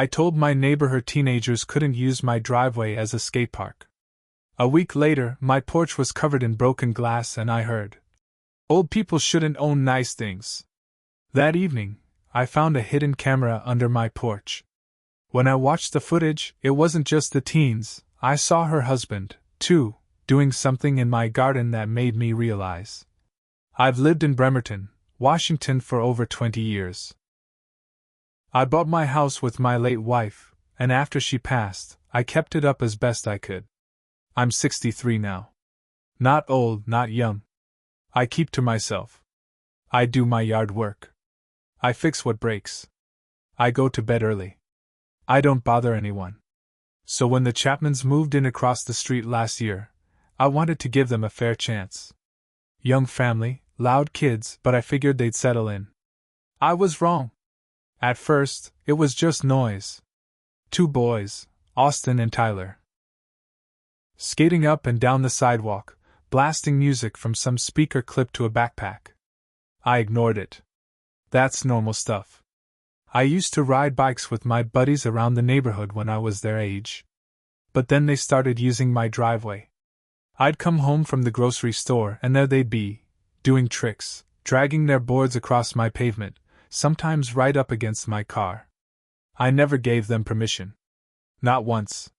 I told my neighbor her teenagers couldn't use my driveway as a skate park. A week later, my porch was covered in broken glass and I heard, "Old people shouldn't own nice things." That evening, I found a hidden camera under my porch. When I watched the footage, it wasn't just the teens, I saw her husband, too, doing something in my garden that made me realize. I've lived in Bremerton, Washington for over 20 years. I bought my house with my late wife, and after she passed, I kept it up as best I could. I'm 63 now. Not old, not young. I keep to myself. I do my yard work. I fix what breaks. I go to bed early. I don't bother anyone. So when the Chapmans moved in across the street last year, I wanted to give them a fair chance. Young family, loud kids, but I figured they'd settle in. I was wrong. At first, it was just noise. 2 boys, Austin and Tyler, skating up and down the sidewalk, blasting music from some speaker clipped to a backpack. I ignored it. That's normal stuff. I used to ride bikes with my buddies around the neighborhood when I was their age. But then they started using my driveway. I'd come home from the grocery store and there they'd be, doing tricks, dragging their boards across my pavement, sometimes right up against my car. I never gave them permission. Not once.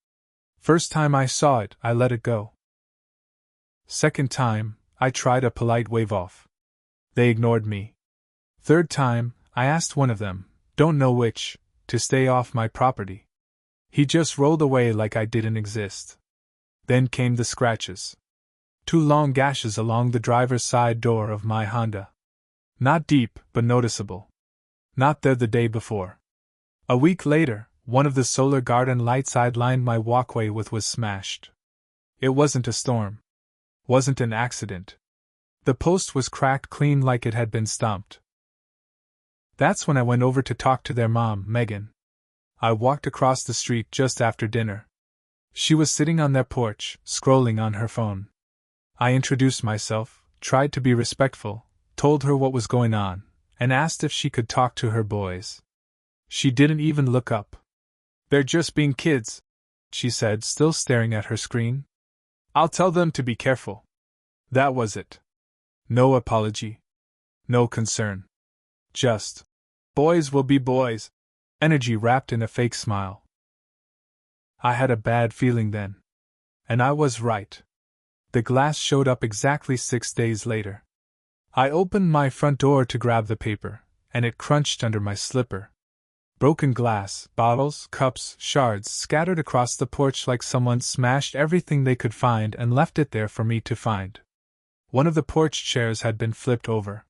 First time I saw it, I let it go. Second time, I tried a polite wave off. They ignored me. Third time, I asked one of them, don't know which, to stay off my property. He just rolled away like I didn't exist. Then came the scratches. 2 long gashes along the driver's side door of my Honda. Not deep, but noticeable. Not there the day before. A week later, one of the solar garden lights I'd lined my walkway with was smashed. It wasn't a storm. Wasn't an accident. The post was cracked clean like it had been stomped. That's when I went over to talk to their mom, Megan. I walked across the street just after dinner. She was sitting on their porch, scrolling on her phone. I introduced myself, tried to be respectful, told her what was going on, and asked if she could talk to her boys. She didn't even look up. "They're just being kids," she said, still staring at her screen. "I'll tell them to be careful." That was it. No apology. No concern. Just, boys will be boys. Energy wrapped in a fake smile. I had a bad feeling then. And I was right. The glass showed up exactly 6 days later. I opened my front door to grab the paper, and it crunched under my slipper. Broken glass, bottles, cups, shards scattered across the porch like someone smashed everything they could find and left it there for me to find. One of the porch chairs had been flipped over.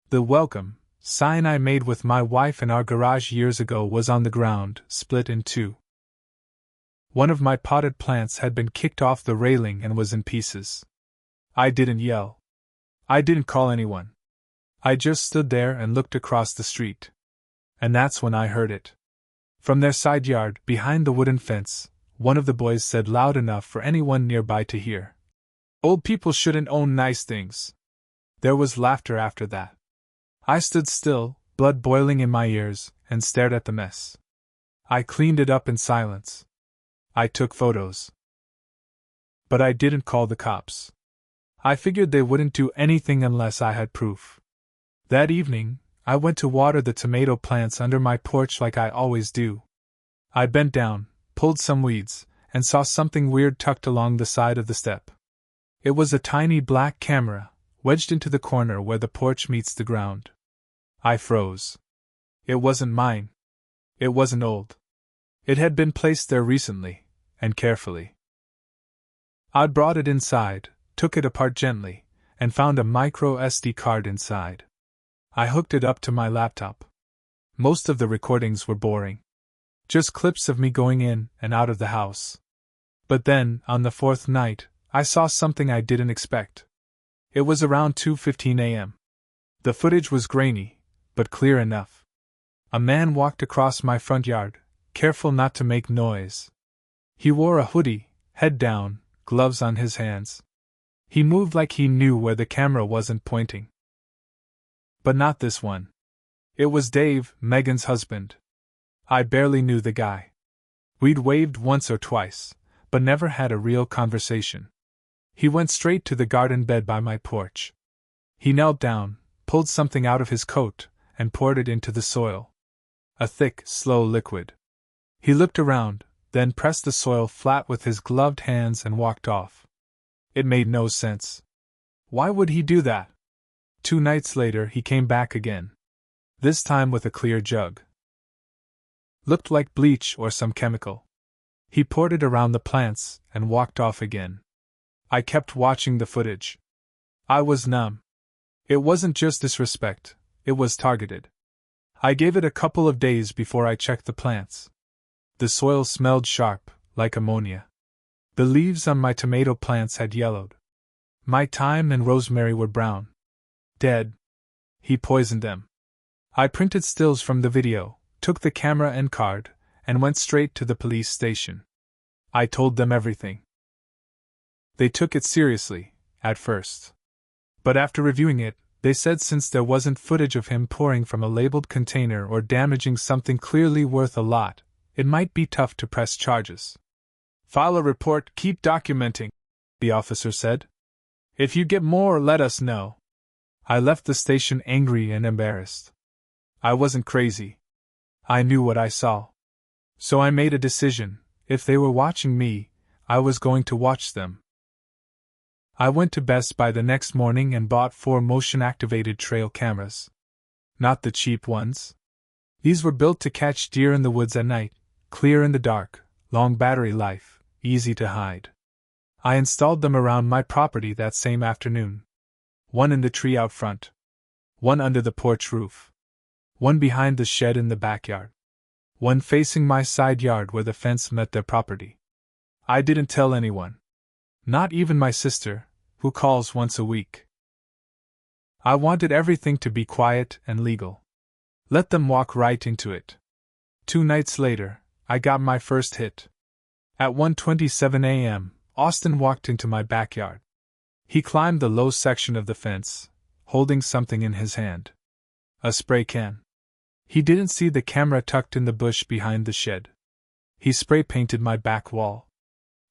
The welcome sign I made with my wife in our garage years ago was on the ground, split in 2. One of my potted plants had been kicked off the railing and was in pieces. I didn't yell. I didn't call anyone. I just stood there and looked across the street. And that's when I heard it. From their side yard, behind the wooden fence, one of the boys said loud enough for anyone nearby to hear, "Old people shouldn't own nice things." There was laughter after that. I stood still, blood boiling in my ears, and stared at the mess. I cleaned it up in silence. I took photos. But I didn't call the cops. I figured they wouldn't do anything unless I had proof. That evening, I went to water the tomato plants under my porch like I always do. I bent down, pulled some weeds, and saw something weird tucked along the side of the step. It was a tiny black camera, wedged into the corner where the porch meets the ground. I froze. It wasn't mine. It wasn't old. It had been placed there recently, and carefully. I'd brought it inside, took it apart gently, and found a micro SD card inside. I hooked it up to my laptop. Most of the recordings were boring. Just clips of me going in and out of the house. But then, on the 4th night, I saw something I didn't expect. It was around 2:15 a.m. The footage was grainy, but clear enough. A man walked across my front yard, careful not to make noise. He wore a hoodie, head down, gloves on his hands. He moved like he knew where the camera wasn't pointing. But not this one. It was Dave, Megan's husband. I barely knew the guy. We'd waved once or twice, but never had a real conversation. He went straight to the garden bed by my porch. He knelt down, pulled something out of his coat, and poured it into the soil. A thick, slow liquid. He looked around, then pressed the soil flat with his gloved hands and walked off. It made no sense. Why would he do that? 2 nights later he came back again. This time with a clear jug. Looked like bleach or some chemical. He poured it around the plants and walked off again. I kept watching the footage. I was numb. It wasn't just disrespect, it was targeted. I gave it a couple of days before I checked the plants. The soil smelled sharp, like ammonia. The leaves on my tomato plants had yellowed. My thyme and rosemary were brown. Dead. He poisoned them. I printed stills from the video, took the camera and card, and went straight to the police station. I told them everything. They took it seriously, at first. But after reviewing it, they said since there wasn't footage of him pouring from a labeled container or damaging something clearly worth a lot, it might be tough to press charges. File a report, keep documenting, the officer said. If you get more, let us know. I left the station angry and embarrassed. I wasn't crazy. I knew what I saw. So I made a decision: if they were watching me, I was going to watch them. I went to Best Buy the next morning and bought 4 motion-activated trail cameras. Not the cheap ones. These were built to catch deer in the woods at night, clear in the dark, long battery life, easy to hide. I installed them around my property that same afternoon. One in the tree out front. One under the porch roof. One behind the shed in the backyard. One facing my side yard where the fence met their property. I didn't tell anyone. Not even my sister, who calls once a week. I wanted everything to be quiet and legal. Let them walk right into it. 2 nights later, I got my first hit. At 1:27 a.m., Austin walked into my backyard. He climbed the low section of the fence, holding something in his hand. A spray can. He didn't see the camera tucked in the bush behind the shed. He spray painted my back wall.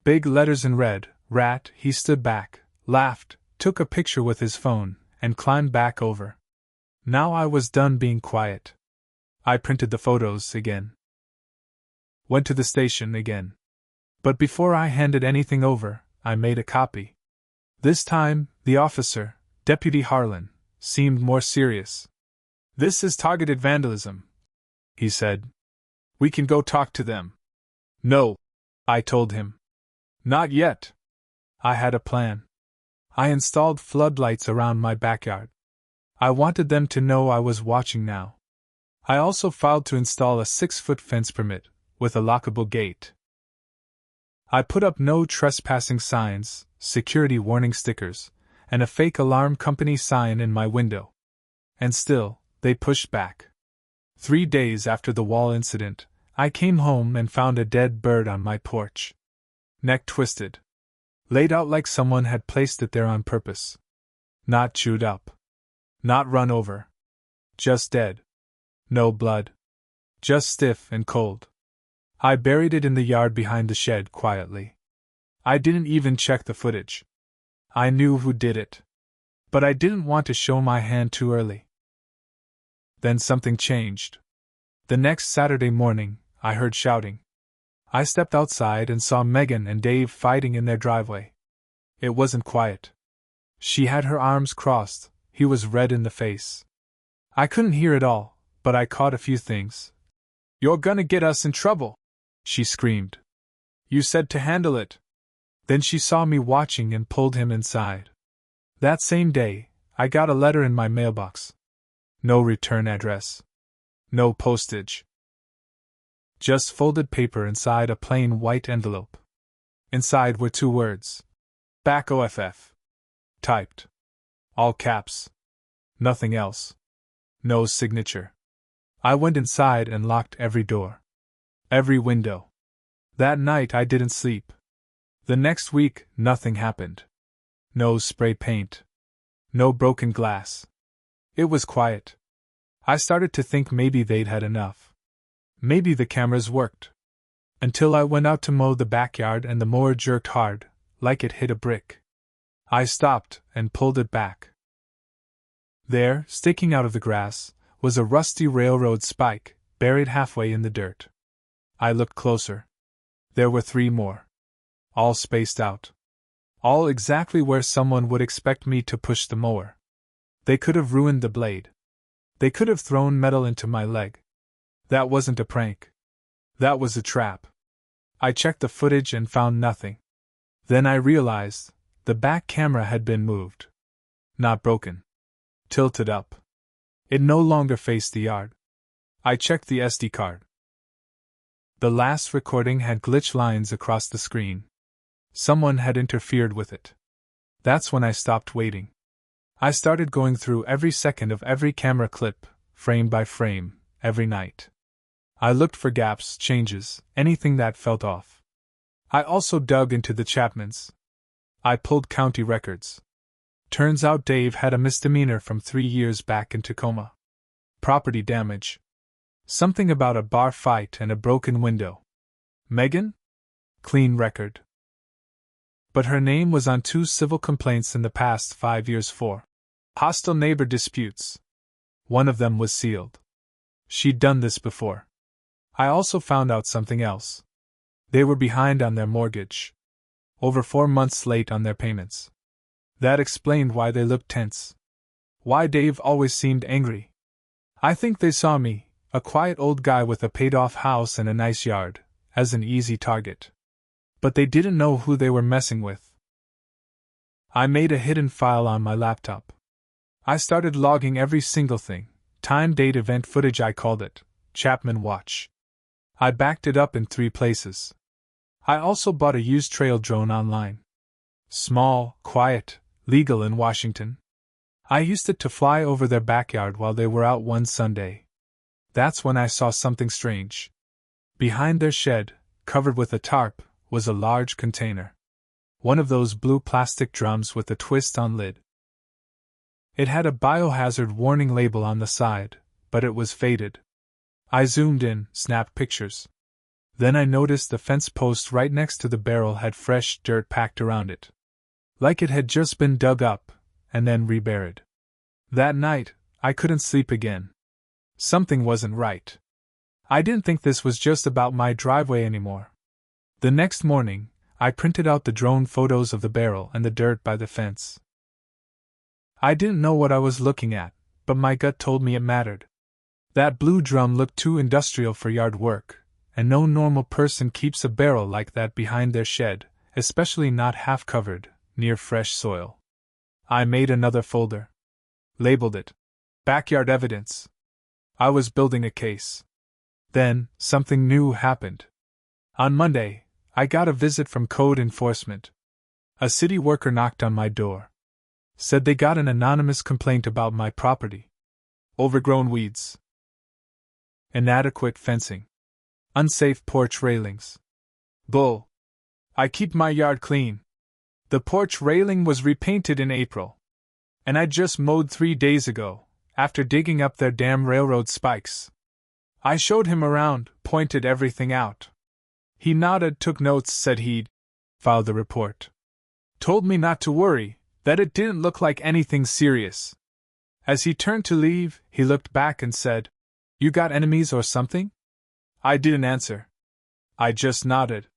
Big letters in red, "Rat." He stood back, laughed, took a picture with his phone, and climbed back over. Now I was done being quiet. I printed the photos again. Went to the station again. But before I handed anything over, I made a copy. This time, the officer, Deputy Harlan, seemed more serious. "This is targeted vandalism," he said. "We can go talk to them." "No," I told him. "Not yet." I had a plan. I installed floodlights around my backyard. I wanted them to know I was watching now. I also filed to install a 6-foot fence permit, with a lockable gate. I put up no trespassing signs, security warning stickers, and a fake alarm company sign in my window. And still, they pushed back. 3 days after the wall incident, I came home and found a dead bird on my porch. Neck twisted. Laid out like someone had placed it there on purpose. Not chewed up. Not run over. Just dead. No blood. Just stiff and cold. I buried it in the yard behind the shed quietly. I didn't even check the footage. I knew who did it. But I didn't want to show my hand too early. Then something changed. The next Saturday morning, I heard shouting. I stepped outside and saw Megan and Dave fighting in their driveway. It wasn't quiet. She had her arms crossed, he was red in the face. I couldn't hear it all, but I caught a few things. "You're gonna get us in trouble," she screamed. "You said to handle it." Then she saw me watching and pulled him inside. That same day, I got a letter in my mailbox. No return address. No postage. Just folded paper inside a plain white envelope. Inside were 2 words. Back OFF. Typed. All caps. Nothing else. No signature. I went inside and locked every door. Every window. That night I didn't sleep. The next week, nothing happened. No spray paint. No broken glass. It was quiet. I started to think maybe they'd had enough. Maybe the cameras worked. Until I went out to mow the backyard and the mower jerked hard, like it hit a brick. I stopped and pulled it back. There, sticking out of the grass, was a rusty railroad spike, buried halfway in the dirt. I looked closer. There were 3 more. All spaced out. All exactly where someone would expect me to push the mower. They could have ruined the blade. They could have thrown metal into my leg. That wasn't a prank. That was a trap. I checked the footage and found nothing. Then I realized the back camera had been moved. Not broken. Tilted up. It no longer faced the yard. I checked the SD card. The last recording had glitch lines across the screen. Someone had interfered with it. That's when I stopped waiting. I started going through every second of every camera clip, frame by frame, every night. I looked for gaps, changes, anything that felt off. I also dug into the Chapmans. I pulled county records. Turns out Dave had a misdemeanor from 3 years back in Tacoma. Property damage. Something about a bar fight and a broken window. Megan? Clean record. But her name was on 2 civil complaints in the past 5 years for hostile neighbor disputes. One of them was sealed. She'd done this before. I also found out something else. They were behind on their mortgage. Over 4 months late on their payments. That explained why they looked tense. Why Dave always seemed angry. I think they saw me, a quiet old guy with a paid-off house and a nice yard, as an easy target. But they didn't know who they were messing with. I made a hidden file on my laptop. I started logging every single thing, time, date, event, footage. I called it Chapman Watch. I backed it up in 3 places. I also bought a used trail drone online. Small, quiet, legal in Washington. I used it to fly over their backyard while they were out one Sunday. That's when I saw something strange. Behind their shed, covered with a tarp, was a large container. One of those blue plastic drums with a twist-on lid. It had a biohazard warning label on the side, but it was faded. I zoomed in, snapped pictures. Then I noticed the fence post right next to the barrel had fresh dirt packed around it. Like it had just been dug up, and then reburied. That night, I couldn't sleep again. Something wasn't right. I didn't think this was just about my driveway anymore. The next morning, I printed out the drone photos of the barrel and the dirt by the fence. I didn't know what I was looking at, but my gut told me it mattered. That blue drum looked too industrial for yard work, and no normal person keeps a barrel like that behind their shed, especially not half-covered, near fresh soil. I made another folder. Labeled it Backyard Evidence. I was building a case. Then, something new happened. On Monday, I got a visit from code enforcement. A city worker knocked on my door. Said they got an anonymous complaint about my property. Overgrown weeds. Inadequate fencing. Unsafe porch railings. Bull. I keep my yard clean. The porch railing was repainted in April. And I just mowed 3 days ago, after digging up their damn railroad spikes. I showed him around, pointed everything out. He nodded, took notes, said he'd filed the report. Told me not to worry, that it didn't look like anything serious. As he turned to leave, he looked back and said, "You got enemies or something?" I didn't answer. I just nodded.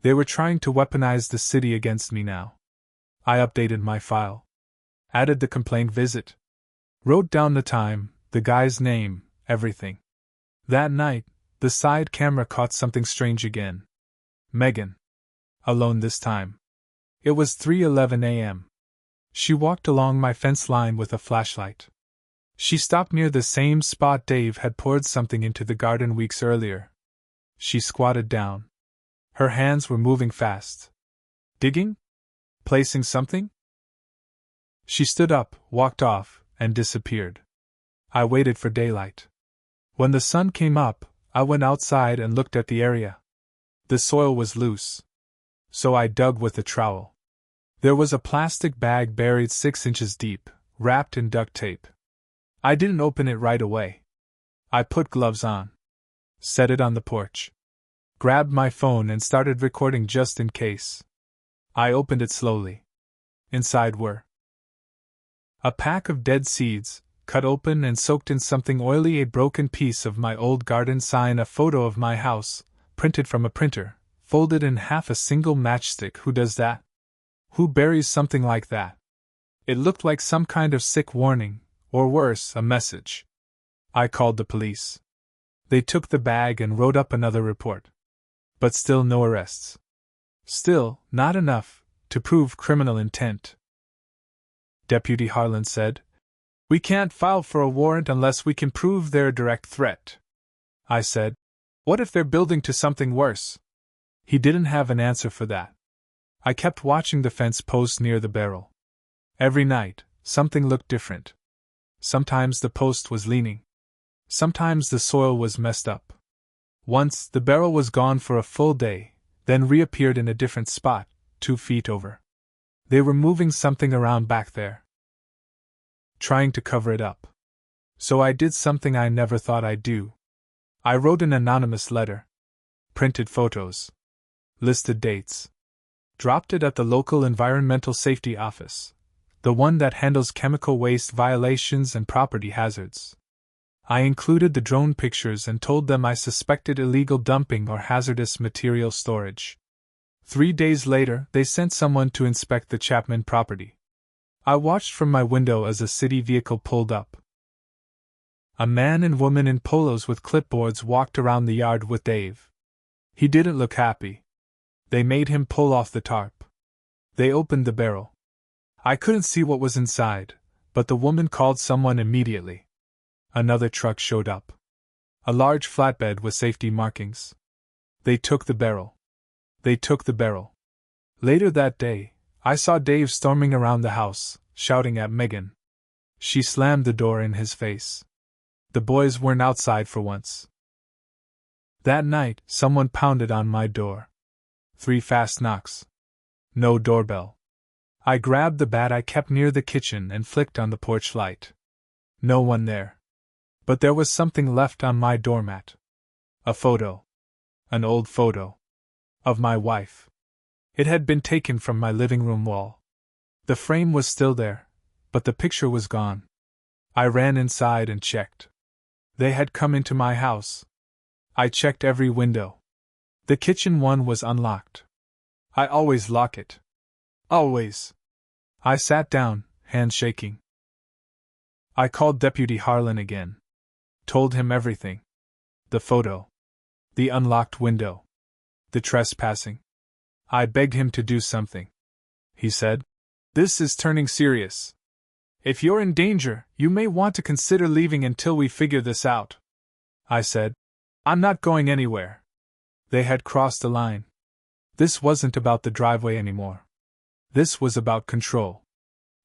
They were trying to weaponize the city against me now. I updated my file. Added the complaint visit. Wrote down the time, the guy's name, everything. That night, the side camera caught something strange again. Megan. Alone this time. It was 3:11 a.m. She walked along my fence line with a flashlight. She stopped near the same spot Dave had poured something into the garden weeks earlier. She squatted down. Her hands were moving fast. Digging? Placing something? She stood up, walked off, and disappeared. I waited for daylight. When the sun came up, I went outside and looked at the area. The soil was loose. So I dug with a trowel. There was a plastic bag buried 6 inches deep, wrapped in duct tape. I didn't open it right away. I put gloves on. set it on the porch, grabbed my phone and started recording just in case. I opened it slowly. Inside were a pack of dead seeds, cut open and soaked in something oily, a broken piece of my old garden sign, a photo of my house, printed from a printer, folded in half, a single matchstick. Who does that? Who buries something like that? It looked like some kind of sick warning, or worse, a message. I called the police. They took the bag and wrote up another report. But still no arrests. Still, not enough to prove criminal intent. Deputy Harlan said, "We can't file for a warrant unless we can prove they're a direct threat." I said, "What if they're building to something worse?" He didn't have an answer for that. I kept watching the fence post near the barrel. Every night, something looked different. Sometimes the post was leaning. Sometimes the soil was messed up. Once, the barrel was gone for a full day, then reappeared in a different spot, 2 feet over. They were moving something around back there, trying to cover it up. So I did something I never thought I'd do. I wrote an anonymous letter, printed photos, listed dates, dropped it at the local environmental safety office, the one that handles chemical waste violations and property hazards. I included the drone pictures and told them I suspected illegal dumping or hazardous material storage. 3 days later, they sent someone to inspect the Chapman property. I watched from my window as a city vehicle pulled up. A man and woman in polos with clipboards walked around the yard with Dave. He didn't look happy. They made him pull off the tarp. They opened the barrel. I couldn't see what was inside, but the woman called someone immediately. Another truck showed up. A large flatbed with safety markings. They took the barrel. They took the barrel. Later that day, I saw Dave storming around the house, shouting at Megan. She slammed the door in his face. The boys weren't outside for once. That night, someone pounded on my door. 3 fast knocks. No doorbell. I grabbed the bat I kept near the kitchen and flicked on the porch light. No one there. But there was something left on my doormat. A photo. An old photo. Of my wife. It had been taken from my living room wall. The frame was still there, but the picture was gone. I ran inside and checked. They had come into my house. I checked every window. The kitchen one was unlocked. I always lock it. Always. I sat down, hands shaking. I called Deputy Harlan again. Told him everything. The photo. The unlocked window. The trespassing. I begged him to do something. He said, "This is turning serious. If you're in danger, you may want to consider leaving until we figure this out." I said, "I'm not going anywhere." They had crossed a line. This wasn't about the driveway anymore. This was about control.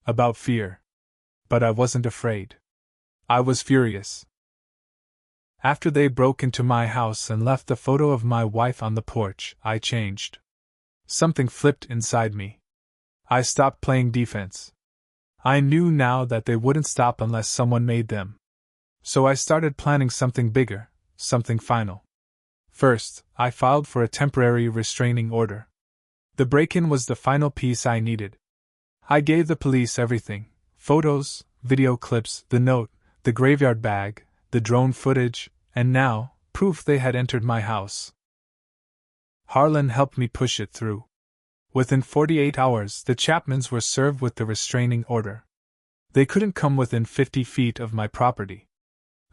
About fear. But I wasn't afraid. I was furious. After they broke into my house and left the photo of my wife on the porch, I changed. Something flipped inside me. I stopped playing defense. I knew now that they wouldn't stop unless someone made them. So I started planning something bigger, something final. First, I filed for a temporary restraining order. The break-in was the final piece I needed. I gave the police everything: photos, video clips, the note, the graveyard bag, the drone footage, and now, proof they had entered my house. Harlan helped me push it through. Within 48 hours, the Chapmans were served with the restraining order. They couldn't come within 50 feet of my property.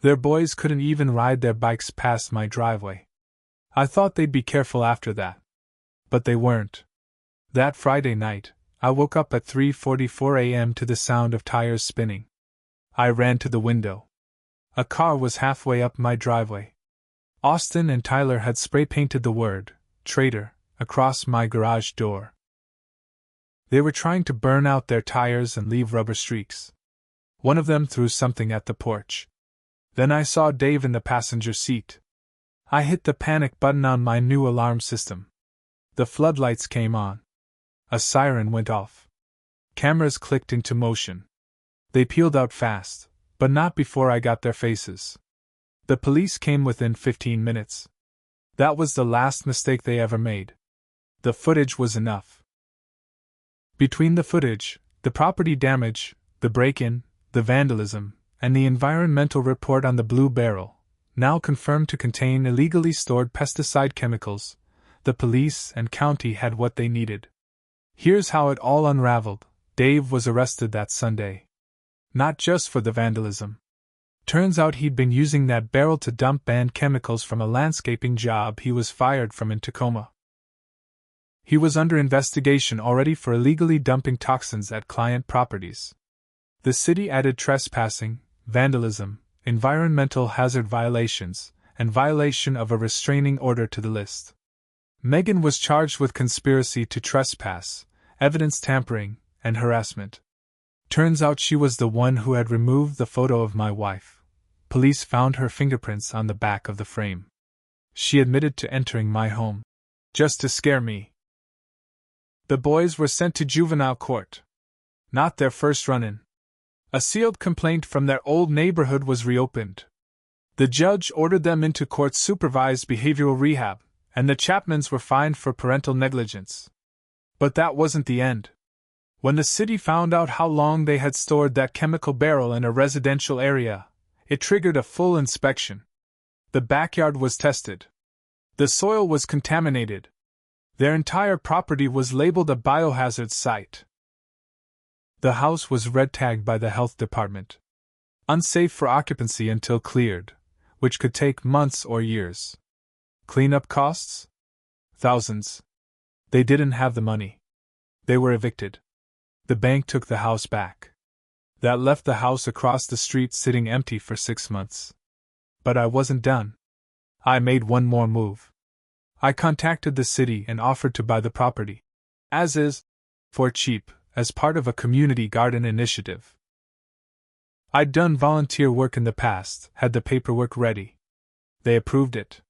Their boys couldn't even ride their bikes past my driveway. I thought they'd be careful after that. But they weren't. That Friday night, I woke up at 3:44 a.m. to the sound of tires spinning. I ran to the window. A car was halfway up my driveway. Austin and Tyler had spray-painted the word, "Traitor," across my garage door. They were trying to burn out their tires and leave rubber streaks. One of them threw something at the porch. Then I saw Dave in the passenger seat. I hit the panic button on my new alarm system. The floodlights came on. A siren went off. Cameras clicked into motion. They peeled out fast, but not before I got their faces. The police came within 15 minutes. That was the last mistake they ever made. The footage was enough. Between the footage, the property damage, the break-in, the vandalism, and the environmental report on the blue barrel, now confirmed to contain illegally stored pesticide chemicals, the police and county had what they needed. Here's how it all unraveled. Dave was arrested that Sunday. Not just for the vandalism. Turns out he'd been using that barrel to dump banned chemicals from a landscaping job he was fired from in Tacoma. He was under investigation already for illegally dumping toxins at client properties. The city added trespassing, vandalism, environmental hazard violations, and violation of a restraining order to the list. Megan was charged with conspiracy to trespass, evidence tampering, and harassment. Turns out she was the one who had removed the photo of my wife. Police found her fingerprints on the back of the frame. She admitted to entering my home. Just to scare me. The boys were sent to juvenile court. Not their first run-in. A sealed complaint from their old neighborhood was reopened. The judge ordered them into court-supervised behavioral rehab, and the Chapmans were fined for parental negligence. But that wasn't the end. When the city found out how long they had stored that chemical barrel in a residential area, it triggered a full inspection. The backyard was tested. The soil was contaminated. Their entire property was labeled a biohazard site. The house was red-tagged by the health department. Unsafe for occupancy until cleared, which could take months or years. Cleanup costs? Thousands. They didn't have the money. They were evicted. The bank took the house back. That left the house across the street sitting empty for 6 months. But I wasn't done. I made one more move. I contacted the city and offered to buy the property. As is, for cheap, as part of a community garden initiative. I'd done volunteer work in the past, had the paperwork ready. They approved it.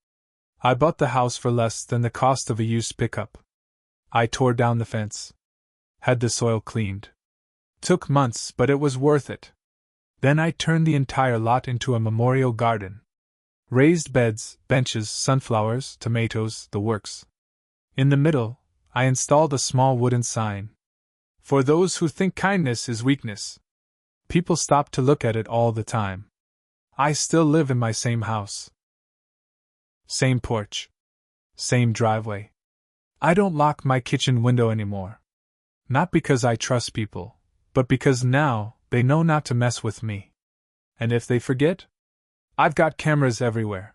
I bought the house for less than the cost of a used pickup. I tore down the fence. Had the soil cleaned. Took months, but it was worth it. Then I turned the entire lot into a memorial garden. Raised beds, benches, sunflowers, tomatoes, the works. In the middle, I installed a small wooden sign. For those who think kindness is weakness. People stop to look at it all the time. I still live in my same house. Same porch. Same driveway. I don't lock my kitchen window anymore. Not because I trust people, but because now they know not to mess with me. And if they forget, I've got cameras everywhere.